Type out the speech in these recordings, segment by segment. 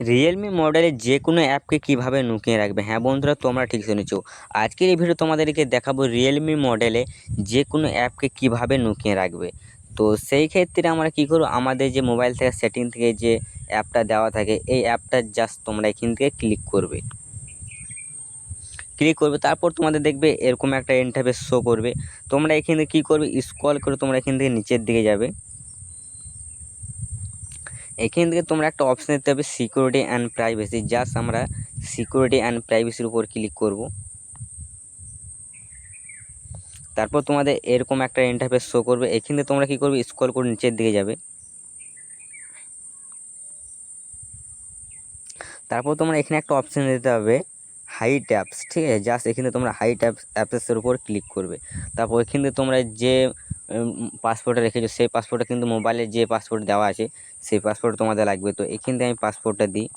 Realme মডেলের যে কোনো অ্যাপকে কীভাবে লুকিয়ে রাখবে। হ্যাঁ বন্ধুরা, তোমরা ঠিক শুনেছো। আজকের এই ভিডিও তোমাদেরকে দেখাবো রিয়েলমি মডেলে যে কোনো অ্যাপকে কীভাবে লুকিয়ে রাখবে। তো সেই ক্ষেত্রে আমরা কী করব, আমাদের যে মোবাইল থেকে সেটিং থেকে যে অ্যাপটা দেওয়া থাকে এই অ্যাপটা জাস্ট তোমরা এখান থেকে ক্লিক করবে। তারপর তোমাদের দেখবে এরকম একটা ইন্টারফেস শো করবে। তোমরা এখান থেকে কী করবে, স্ক্রল করে তোমরা এখান থেকে নিচের দিকে যাবে। এখান থেকে তোমরা একটা অপশান দিতে হবে সিকিউরিটি অ্যান্ড প্রাইভেসি। জাস্ট আমরা সিকিউরিটি অ্যান্ড প্রাইভেসির উপর ক্লিক করব। তারপর তোমাদের এরকম একটা ইন্টারফেস শো করবে। এখান থেকে তোমরা কী করবে, স্ক্রল করে নিচের দিকে যাবে। তারপর তোমরা এখানে একটা অপশান দিতে হবে হাইড অ্যাপস, ঠিক আছে। জাস্ট এখানে তোমরা হাইড অ্যাপসের উপর ক্লিক করবে। তারপর এখান থেকে তোমরা যে পাসওয়ার্ডটা রেখেছো সেই পাসওয়ার্ডটা কিন্তু মোবাইলে যে পাসওয়ার্ড দেওয়া আছে সেই পাসওয়ার্ড তোমাদের লাগবে। তো এখান থেকে আমি পাসওয়ার্ডটা দিই,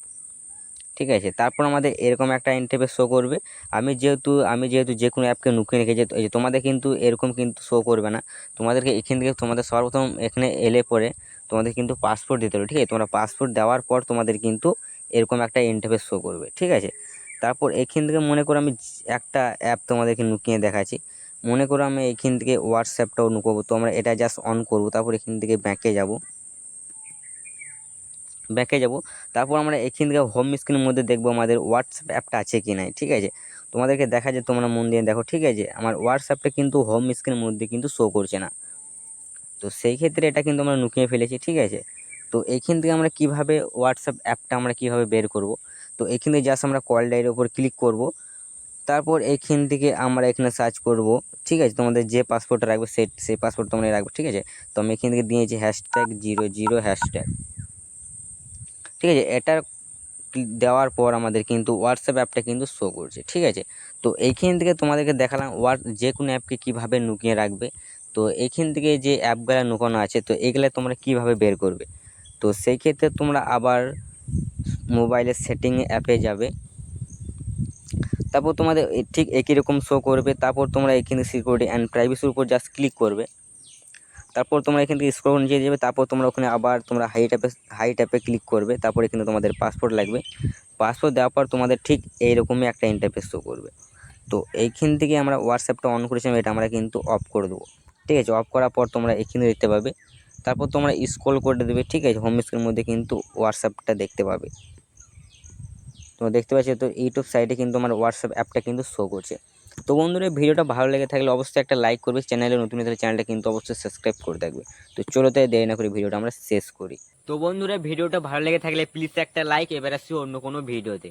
ঠিক আছে। তারপর আমাদের এরকম একটা ইন্টারফেস শো করবে। আমি যেহেতু যে কোনো অ্যাপকে লুকিয়ে রেখেছি, এই যে তোমাদের কিন্তু এরকম কিন্তু শো করবে না। তোমাদেরকে এখান থেকে তোমাদের সর্বপ্রথম এখানে এলে পরে তোমাদের কিন্তু পাসপোর্ট দিতে হবে, ঠিক আছে। তোমরা পাসপোর্ট দেওয়ার পর তোমাদের কিন্তু এরকম একটা ইন্টারফেস শো করবে, ঠিক আছে। তারপর এখান থেকে মনে করো আমি একটা অ্যাপ তোমাদেরকে লুকিয়ে দেখাচ্ছি। মনে করো আমি এখান থেকে হোয়াটসঅ্যাপটাও লুকোবো। তো আমরা এটা জাস্ট অন করবো। তারপর এখান থেকে ব্যাকে যাব। তারপর আমরা এখান থেকে হোম স্ক্রিনের মধ্যে দেখবো আমাদের হোয়াটসঅ্যাপ অ্যাপটা আছে কি নাই, ঠিক আছে। তোমাদেরকে দেখা যায়, তোমরা মন দিয়ে দেখো, ঠিক আছে। আমার হোয়াটসঅ্যাপটা কিন্তু হোম স্ক্রিনের মধ্যে কিন্তু শো করছে না। তো সেই ক্ষেত্রে এটা কিন্তু আমরা লুকিয়ে ফেলেছি, ঠিক আছে। তো এইখান থেকে আমরা কীভাবে হোয়াটসঅ্যাপ অ্যাপটা আমরা কীভাবে বের করব। তো এখান থেকে জাস্ট আমরা কল ডায়ের ওপর ক্লিক করব। তারপর এইখান থেকে আমরা এখানে সার্চ করব, ঠিক আছে। তোমাদের যে পাসওয়ার্ডটা রাখবে সেই পাসওয়ার্ড তোমরা রাখবে, ঠিক আছে। তো আমি এখান থেকে দিয়েছি #00#, ঠিক আছে। এটা দেওয়ার পর আমাদের কিন্তু হোয়াটসঅ্যাপ অ্যাপটা কিন্তু শো করছে, ঠিক আছে। তো এইখান থেকে তোমাদেরকে দেখালাম যে কোনো অ্যাপকে কীভাবে লুকিয়ে রাখবে। তো এইখান থেকে যে অ্যাপগুলো লুকানো আছে তো এগুলো তোমরা কীভাবে বের করবে। তো সেই ক্ষেত্রে তোমরা আবার মোবাইলের সেটিং অ্যাপে যাবে। তারপর তোমাদের ঠিক একই রকম শো করবে। তারপর তোমরা এখানে সিকিউরিটি অ্যান্ড প্রাইভেসির উপর জাস্ট ক্লিক করবে। তারপর তোমরা এখান থেকে স্ক্রল নিচে যাবে। তারপর তোমরা ওখানে আবার তোমরা হাইড অ্যাপে ক্লিক করবে। তারপর এখানে তোমাদের পাসওয়ার্ড লাগবে। পাসওয়ার্ড দেওয়ার পর তোমাদের ঠিক এইরকমই একটা ইন্টারফেস শো করবে। তো এইখান থেকে আমরা হোয়াটসঅ্যাপটা অন করেছিলাম, এটা আমরা কিন্তু অফ করে দেবো, ঠিক আছে। অফ করার পর তোমরা এখানে দেখতে পাবে। তারপর তোমরা স্ক্রল করে দেবে, ঠিক আছে। হোম স্ক্রিনের মধ্যে কিন্তু হোয়াটসঅ্যাপটা দেখতে পাবে। তোমরা দেখতে পাচ্ছ তো ইউটিউব সাইটে কিন্তু আমার হোয়াটসঅ্যাপ অ্যাপটা কিন্তু শো করছে। তো বন্ধুরা, ভিডিওটা ভালো লেগে থাকলে অবশ্যই একটা লাইক করবে। চ্যানেলে নতুন হলে চ্যানেলটা কিন্তু অবশ্যই সাবস্ক্রাইব করে থাকবে। তো চলো তাই দেরি না করে ভিডিওটা আমরা শেষ করি। তো বন্ধুরা, ভিডিওটা ভালো লেগে থাকলে প্লিজ একটা লাইক। এবার আসছি অন্য কোনো ভিডিওতে।